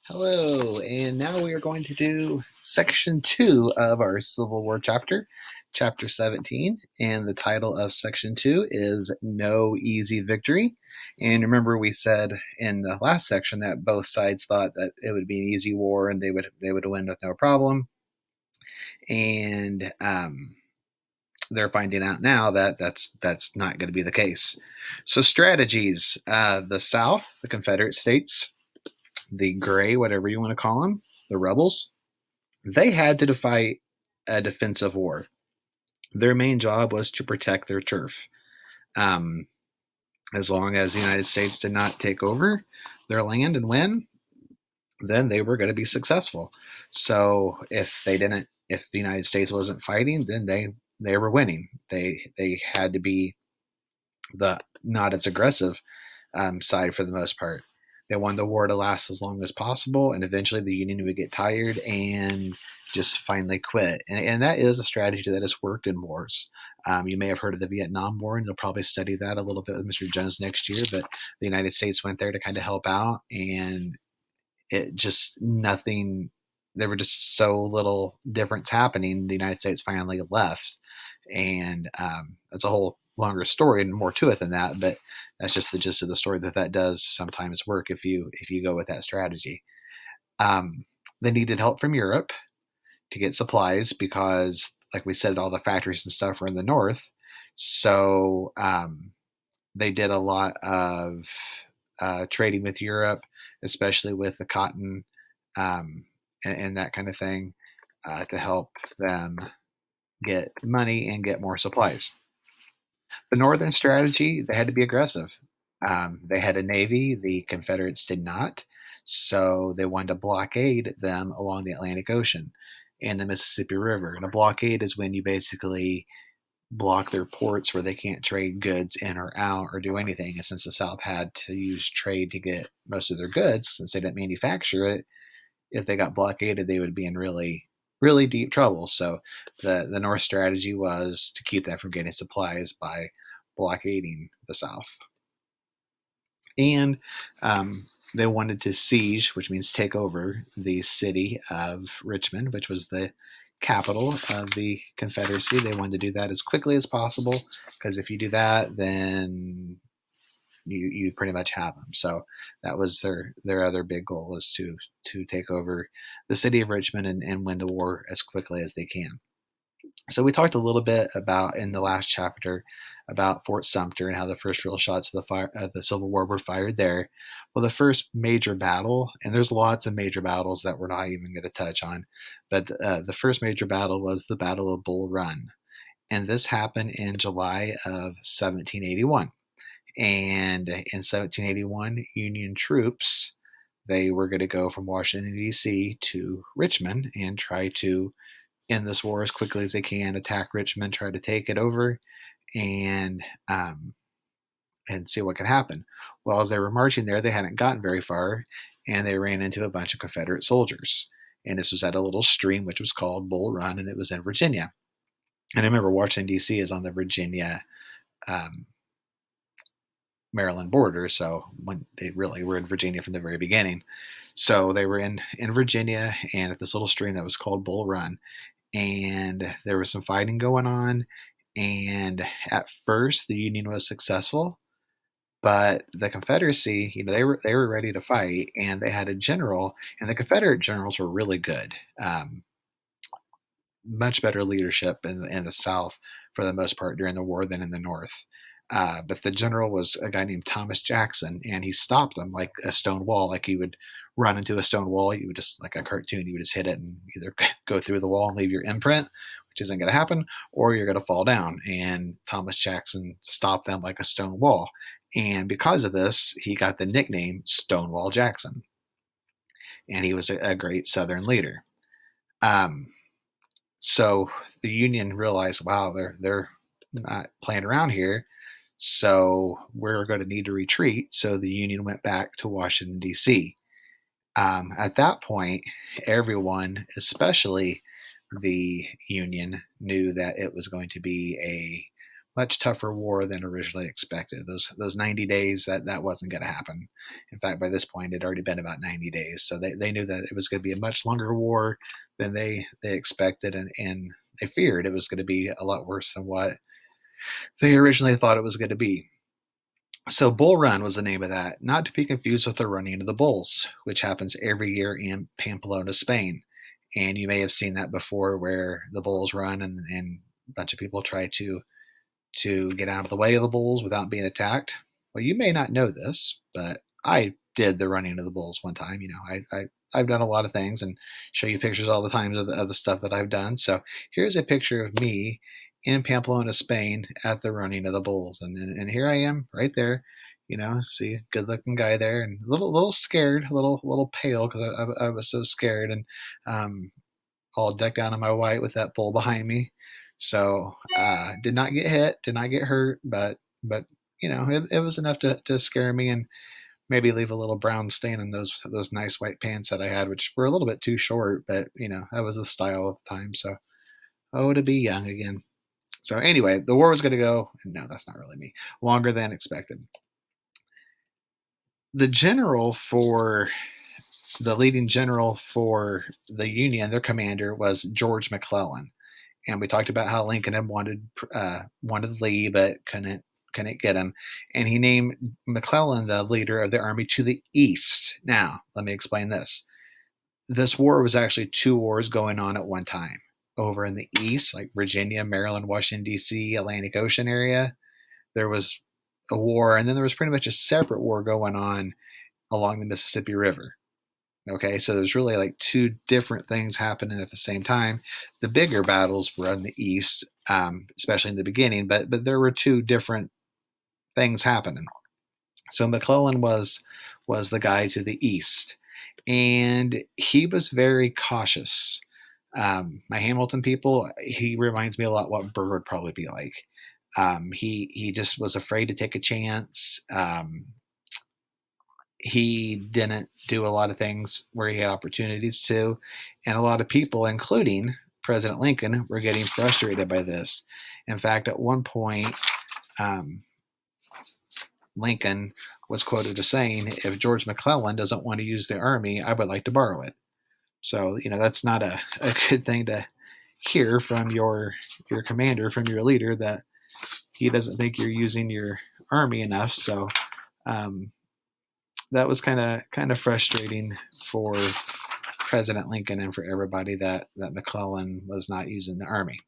Hello, and now we are going to do section 2 of our Civil War chapter, chapter 17. And the title of section 2 is No Easy Victory. And remember, we said in the last section that both sides thought that it would be an easy war and they would win with no problem. And they're finding out now that that's not going to be the case. So, strategies: the South, the Confederate States, the Gray, whatever you want to call them, the rebels, they had to fight a defensive war. Their main job was to protect their turf. Um, as long as the United States did not take over their land and win, then they were going to be successful. So if the United States wasn't fighting, then they were winning. They had to be the not as aggressive side for the most part. They wanted the war to last as long as possible, and eventually the Union would get tired and just finally quit. And that is a strategy that has worked in wars. You may have heard of the Vietnam War, and you'll probably study that a little bit with Mr. Jones next year. But the United States went there to kind of help out, and it just nothing. There were just so little difference happening. The United States finally left, and that's a whole longer story and more to it than that. But that's just the gist of the story that does sometimes work if you go with that strategy. Um, they needed help from Europe to get supplies because, like we said, all the factories and stuff were in the north. So they did a lot of trading with Europe, especially with the cotton and that kind of thing, to help them get money and get more supplies. The Northern strategy, they had to be aggressive. They had a navy, the Confederates did not. So they wanted to blockade them along the Atlantic Ocean and the Mississippi River. And a blockade is when you basically block their ports where they can't trade goods in or out or do anything. And since the South had to use trade to get most of their goods, since they didn't manufacture it, if they got blockaded, they would be in really, really deep trouble. So the North strategy was to keep them from getting supplies by blockading the South. And they wanted to siege, which means take over the city of Richmond, which was the capital of the Confederacy. They wanted to do that as quickly as possible because if you do that, then you pretty much have them. So that was their other big goal was to take over the city of Richmond and win the war as quickly as they can. So we talked a little bit about in the last chapter about Fort Sumter and how the first real shots of the Civil War were fired there. Well, the first major battle, and there's lots of major battles that we're not even going to touch on, but the first major battle was the Battle of Bull Run, and this happened in July of 1781. And in 1781, Union troops they were going to go from Washington D.C. to Richmond and try to end this war as quickly as they can, attack Richmond, try to take it over, and um, and see what could happen. Well, as they were marching there, they hadn't gotten very far, and they ran into a bunch of Confederate soldiers. And this was at a little stream which was called Bull Run, and it was in Virginia. And I remember Washington D.C. is on the Virginia um, Maryland border, so when they really were in Virginia from the very beginning. So they were in Virginia and at this little stream that was called Bull Run, and there was some fighting going on. And at first, the Union was successful, but the Confederacy, they were ready to fight, and they had a general, and the Confederate generals were really good. Much better leadership in the South for the most part during the war than in the North. But the general was a guy named Thomas Jackson, and he stopped them like a stone wall. Like you would run into a stone wall, you would just like a cartoon, you would just hit it and either go through the wall and leave your imprint, which isn't going to happen, or you're going to fall down. And Thomas Jackson stopped them like a stone wall. And because of this, he got the nickname Stonewall Jackson. And he was a great Southern leader. Um, so the Union realized, wow, they're not playing around here. So we're going to need to retreat. So the Union went back to Washington, D.C. At that point, everyone, especially the Union, knew that it was going to be a much tougher war than originally expected. Those 90 days, that wasn't going to happen. In fact, by this point, it had already been about 90 days, so they knew that it was going to be a much longer war than they expected, and they feared it was going to be a lot worse than what they originally thought it was going to be. So Bull Run was the name of that, not to be confused with the Running of the Bulls, which happens every year in Pamplona, Spain. And you may have seen that before, where the bulls run and a bunch of people try to get out of the way of the bulls without being attacked. Well, you may not know this, but I did the Running of the Bulls one time. I've done a lot of things and show you pictures all the times of the stuff that I've done. So here's a picture of me in Pamplona, Spain, at the Running of the Bulls, and here I am right there. See, good looking guy there, and a little scared, a little pale because I was so scared, and um, all decked out in my white with that bull behind me. So did not get hit, did not get hurt, but it was enough to scare me and maybe leave a little brown stain on those nice white pants that I had, which were a little bit too short, but that was the style of the time. So to be young again. So anyway, the war was going to go. No, that's not really me. Longer than expected. The general for the leading general for the Union, their commander was George McClellan, and we talked about how Lincoln had wanted Lee, but couldn't get him, and he named McClellan the leader of the army to the east. Now, let me explain this. This war was actually two wars going on at one time. Over in the east, like Virginia, Maryland, Washington, D.C., Atlantic Ocean area, there was a war, and then there was pretty much a separate war going on along the Mississippi River. Okay, so there's really like two different things happening at the same time. The bigger battles were in the east, especially in the beginning, but there were two different things happening. So McClellan was the guy to the east, and he was very cautious. My Hamilton people, he reminds me a lot what Burr would probably be like. He just was afraid to take a chance. He didn't do a lot of things where he had opportunities to, and a lot of people, including President Lincoln, were getting frustrated by this. In fact, at one point, Lincoln was quoted as saying, "If George McClellan doesn't want to use the army, I would like to borrow it." So that's not a good thing to hear from your commander, from your leader, that he doesn't think you're using your army enough. So that was kind of frustrating for President Lincoln and for everybody that McClellan was not using the army.